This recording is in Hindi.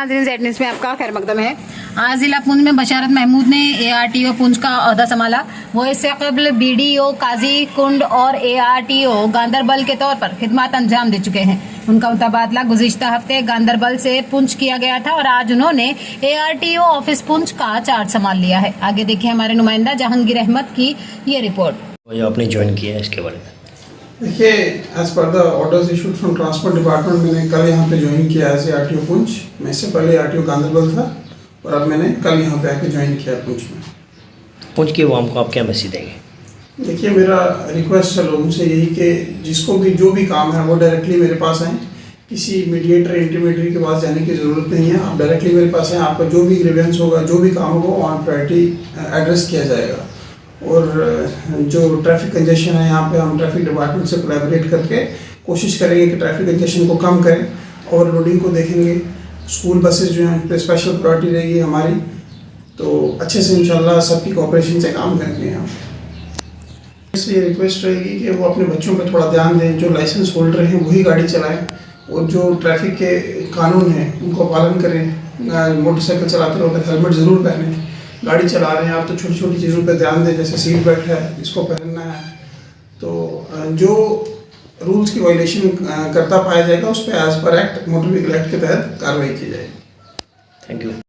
नाज़रीन, ज़ेड न्यूज़ में आपका खैर मकदम है। आज जिला पुंछ में बशारत महमूद ने ARTO पुंछ का ओहदा संभाला। वो इससे कबल BDO काजी कुंड और ARTO गांदरबल के तौर पर खिदमत अंजाम दे चुके हैं। उनका तबादला गुज़िश्ता हफ्ते गांदरबल से पुंछ किया गया था और आज उन्होंने ARTO ऑफिस पुंछ का चार्ज संभाल लिया है। आगे देखिए हमारे नुमाइंदा जहांगीर अहमद की ये रिपोर्ट। जो आपने ज्वाइन किया है इसके बारे में देखिए, as per the orders issued from transport department मैंने कल यहाँ पे ज्वाइन किया एज ARTO पुंछ। मैं इससे पहले ARTO गांदरबल था और अब मैंने कल यहाँ पे आके ज्वाइन किया पुंछ में। पुंछ की आवाम को आप क्या मैसेज देंगे? देखिए, मेरा रिक्वेस्ट है लोगों से यही कि जिसको भी जो भी काम है वो डायरेक्टली मेरे पास आएँ। किसी मीडिएटर इंटरमीडिएट के पास जाने की ज़रूरत नहीं है। आप डायरेक्टली मेरे पास आएँ, आपका जो भी ग्रीवेंस होगा, जो भी काम होगा ऑन प्रायोरिटी एड्रेस किया जाएगा। और जो ट्रैफिक कंजेशन है यहाँ पे हम ट्रैफिक डिपार्टमेंट से कोलैबोरेट करके कोशिश करेंगे कि ट्रैफिक कंजेशन को कम करें। ओवरलोडिंग को देखेंगे। स्कूल बसेस जो हैं उन पर स्पेशल प्रायोरिटी रहेगी हमारी। तो अच्छे से इंशाल्लाह सबकी कोऑपरेशन से काम करेंगे हम। इसलिए रिक्वेस्ट रहेगी कि वो अपने बच्चों पर थोड़ा ध्यान दें। जो लाइसेंस होल्डर हैं वही गाड़ी चलाएँ और जो ट्रैफिक के कानून हैं उनको पालन करें। मोटरसाइकिल चलाते वक्त हेलमेट ज़रूर पहनें। गाड़ी चला रहे हैं आप तो छोटी छोटी चीज़ों पे ध्यान दें, जैसे सीट बेल्ट है इसको पहनना है। तो जो रूल्स की वायलेशन करता पाया जाएगा उस पर as per act motor vehicle act के तहत कार्रवाई की जाएगी। Thank you.